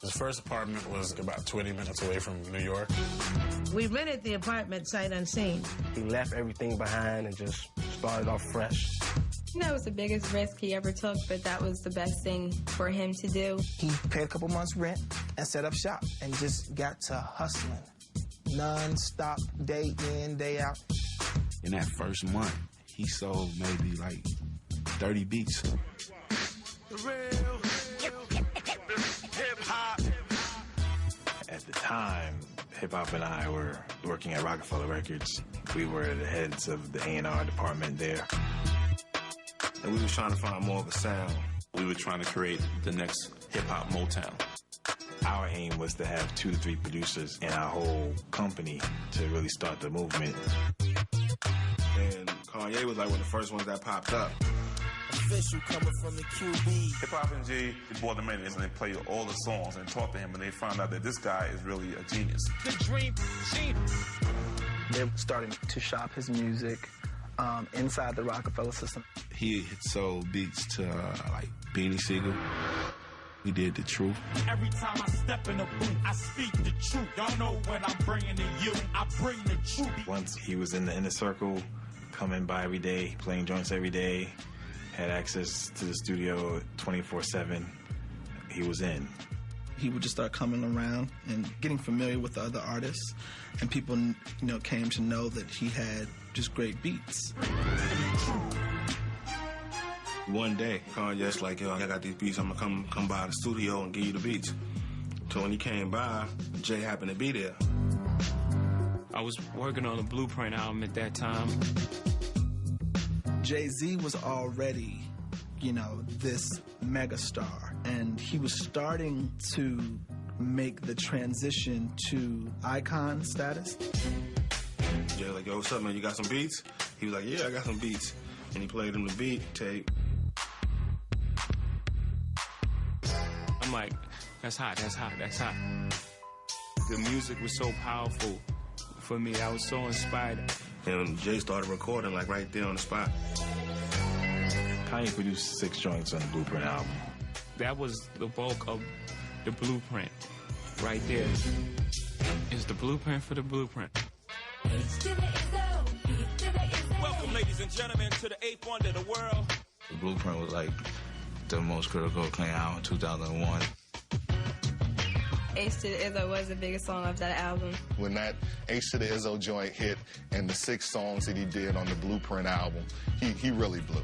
His first apartment was about 20 minutes away from New York. We rented the apartment sight unseen. He left everything behind and just started off fresh. That was the biggest risk he ever took, but that was the best thing for him to do. He paid a couple months' rent and set up shop and just got to hustling. Non-stop, day in, day out. In that first month, he sold maybe like 30 beats. Real hip-hop. At the time, hip-hop and I were working at Rockefeller Records. We were the heads of the A&R department there. And we were trying to find more of a sound. We were trying to create the next hip-hop Motown. Our aim was to have 2 to 3 producers in our whole company to really start the movement. And Kanye was like one of the first ones that popped up. Official coming from the QB. Hip-Hop and G, they brought him in and they played all the songs and talked to him, and they found out that this guy is really a genius. The dream genius. They're starting to shop his music inside the Rockefeller system. He had sold beats to like Beanie Siegel. We did The Truth. Every time I step in the booth, I speak the truth. Y'all know what I'm bringing to you. I bring the truth. Once he was in the inner circle, coming by every day, playing joints every day, had access to the studio 24/7, he was in. He would just start coming around and getting familiar with the other artists, and people, came to know that he had just great beats. One day, Kanye's like, yo, I got these beats, I'm gonna come by the studio and give you the beats. So when he came by, Jay happened to be there. I was working on a Blueprint album at that time. Jay-Z was already, this megastar, and he was starting to make the transition to icon status. Jay was like, yo, what's up, man? You got some beats? He was like, yeah, I got some beats. And he played him the beat tape. I'm like, that's hot, that's hot, that's hot. The music was so powerful for me. I was so inspired. And Jay started recording like right there on the spot. Kanye produced 6 joints on the Blueprint album. That was the bulk of the Blueprint right there. It's the blueprint for the blueprint. Welcome, ladies and gentlemen, to the 8th wonder of the world. The Blueprint was like the most critical Kanye album in 2001. H to the Izzo was the biggest song of that album. When that H to the Izzo joint hit and the 6 songs that he did on the Blueprint album, he really blew.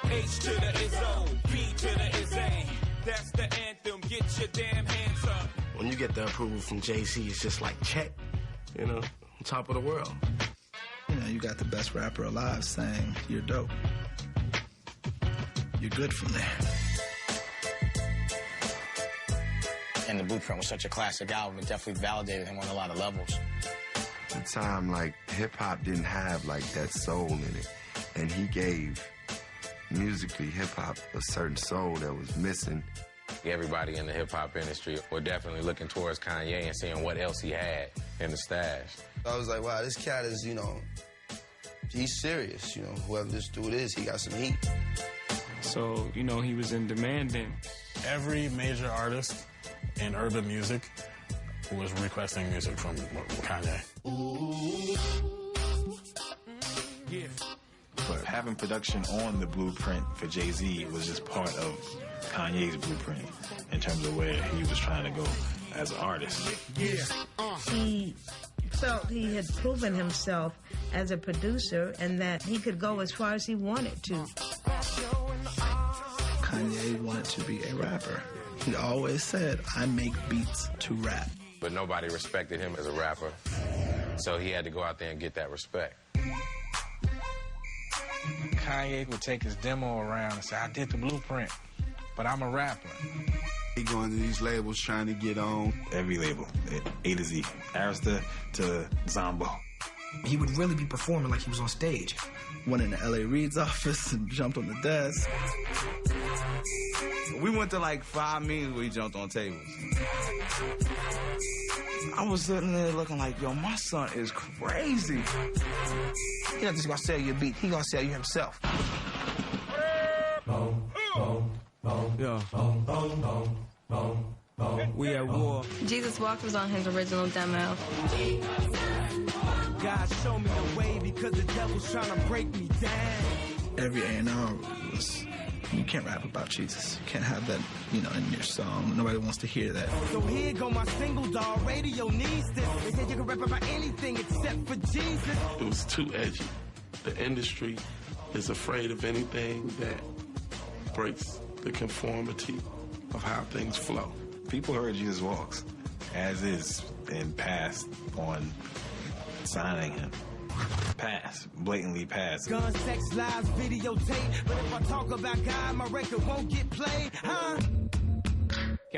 H to the Izzo, P to the Izzy. That's the anthem, get your damn hands up. When you get the approval from Jay-Z, it's just like, check, on top of the world. You got the best rapper alive saying, you're dope. You're good from there. And the Blueprint was such a classic album, it definitely validated him on a lot of levels. At the time, hip-hop didn't have, that soul in it. And he gave, musically, hip-hop a certain soul that was missing. Everybody in the hip-hop industry were definitely looking towards Kanye and seeing what else he had in the stash. I was like, wow, this cat is, he's serious, whoever this dude is, he got some heat. So, he was in demand then. Every major artist in urban music was requesting music from Kanye. Yeah. But having production on the Blueprint for Jay-Z was just part of Kanye's blueprint in terms of where he was trying to go as an artist. He felt he had proven himself as a producer and that he could go as far as he wanted to. Kanye wanted to be a rapper. He always said, I make beats to rap. But nobody respected him as a rapper, so he had to go out there and get that respect. Kanye would take his demo around and say, I did the Blueprint, but I'm a rapper. He going to these labels trying to get on. Every label, A to Z, Arista to Zombo. He would really be performing like he was on stage. Went into L.A. Reid's office and jumped on the desk. We went to 5 meetings where he jumped on tables. I was sitting there looking like, yo, my son is crazy. He's not just gonna sell you a beat, he's gonna sell you himself. Yeah. We at war. Jesus Walks was on his original demo. God show me the way because the devil's trying to break me down. Every A&R was, you can't rap about Jesus. You can't have that, you know, in your song. Nobody wants to hear that. So here go my single, dog. Radio needs this. They said you can rap about anything except for Jesus. It was too edgy. The industry is afraid of anything that breaks the conformity of how things flow. People heard Jesus Walks as is and passed on signing him. Pass, blatantly pass. Gun, sex, lies, videotape. But if I talk about God, my record won't get played, huh?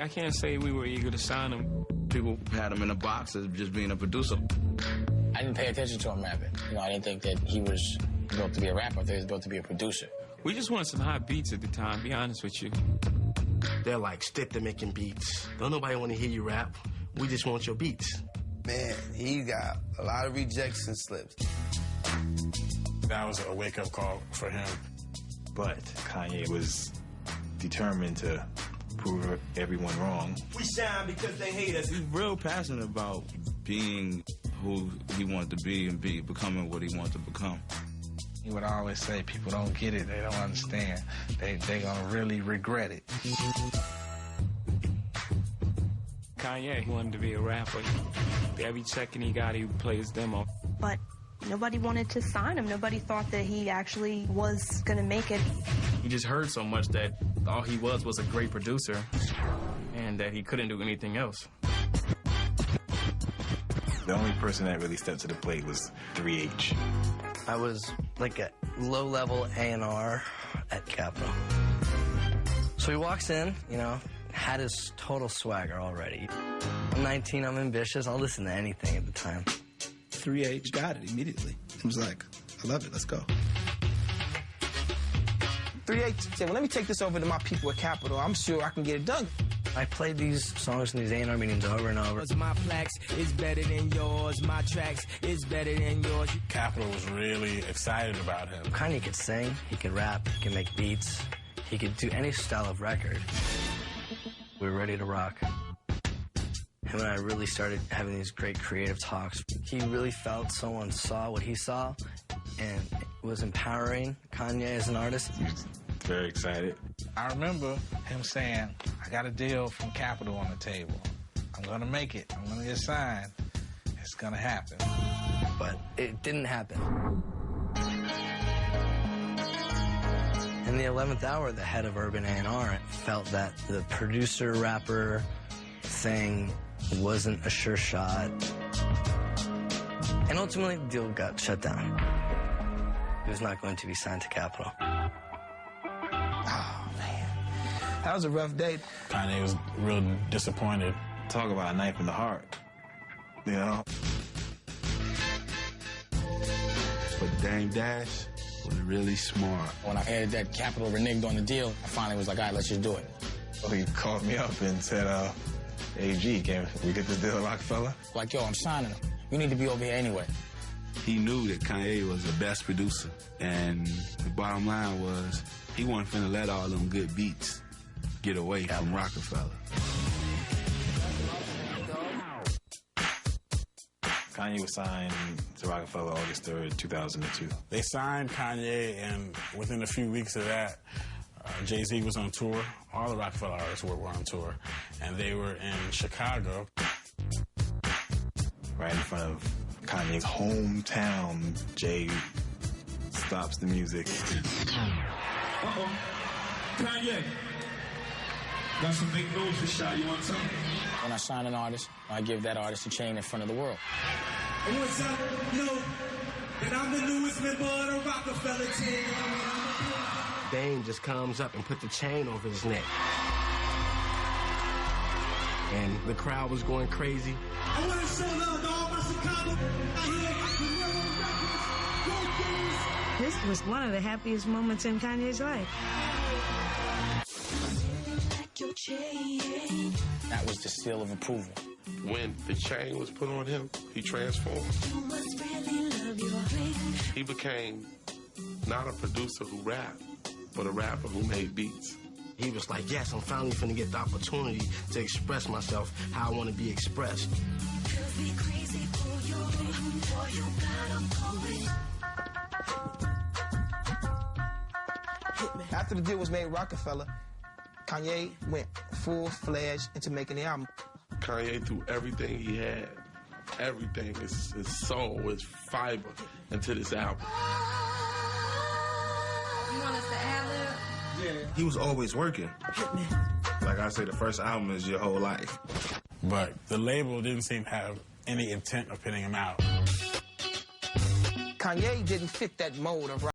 I can't say we were eager to sign him. People had him in a box as just being a producer. I didn't pay attention to him rapping. You know, I didn't think that he was built to be a rapper. I thought he was built to be a producer. We just wanted some hot beats at the time, be honest with you. They're like, stick to making beats. Don't nobody want to hear you rap. We just want your beats. Man, he got a lot of rejects and slips. That was a wake-up call for him. But Kanye was determined to prove everyone wrong. We shine because they hate us. He's real passionate about being who he wanted to be and becoming what he wanted to become. He would always say, people don't get it, they don't understand. They gonna really regret it. Kanye wanted to be a rapper. Every second he got, he would play his demo. But nobody wanted to sign him. Nobody thought that he actually was gonna make it. He just heard so much that all he was a great producer and that he couldn't do anything else. The only person that really stepped to the plate was 3H. I was like a low-level A&R at Capitol. So he walks in, you know, had his total swagger already. I'm 19, I'm ambitious, I'll listen to anything at the time. 3H got it immediately. He was like, I love it, let's go. 3H said, well, let me take this over to my people at Capitol. I'm sure I can get it done. I played these songs in these A&R meetings over and over. My plaques is better than yours. My tracks is better than yours. Capitol was really excited about him. Kanye could sing, he could rap, he could make beats, he could do any style of record. We were ready to rock. Him and I really started having these great creative talks. He really felt someone saw what he saw, and it was empowering Kanye as an artist. He was very excited. I remember him saying, I got a deal from Capitol on the table. I'm gonna make it. I'm gonna get signed. It's gonna happen. But it didn't happen. In the 11th hour, the head of Urban A&R felt that the producer-rapper thing wasn't a sure shot. And ultimately, the deal got shut down. He was not going to be signed to Capitol. Oh, man. That was a rough day. Kanye was real disappointed. Talk about a knife in the heart, you know? But Dame Dash was really smart. When I heard that Capitol reneged on the deal, I finally was like, all right, let's just do it. Well, he called me up and said, hey, G, can we get this deal at Rockefeller? Like, yo, I'm signing him. You need to be over here anyway. He knew that Kanye was the best producer. And the bottom line was, he wasn't finna let all them good beats get away from Rockefeller. Kanye was signed to Rockefeller August 3rd, 2002. They signed Kanye, and within a few weeks of that, Jay-Z was on tour. All the Rockefeller artists were on tour. And they were in Chicago. Right in front of Kanye's hometown, Jay stops the music. Uh-oh. Kanye. Got some big news to shout. You want to tell me? When I sign an artist, I give that artist a chain in front of the world. I want y'all to know that I'm the newest member of the Rockefeller team. Dame just comes up and put the chain over his neck. And the crowd was going crazy. I want to show love to all my Chicago out here. This was one of the happiest moments in Kanye's life. That was the seal of approval. When the chain was put on him, he transformed. He became not a producer who rapped, but a rapper who made beats. He was like, yes, I'm finally finna get the opportunity to express myself how I want to be expressed. After the deal was made with Rockefeller, Kanye went full-fledged into making the album. Kanye threw everything he had, everything, his soul, his fiber, into this album. You want us to ad-lib? Yeah. He was always working. Like I say, the first album is your whole life. But the label didn't seem to have any intent of pinning him out. Kanye didn't fit that mold of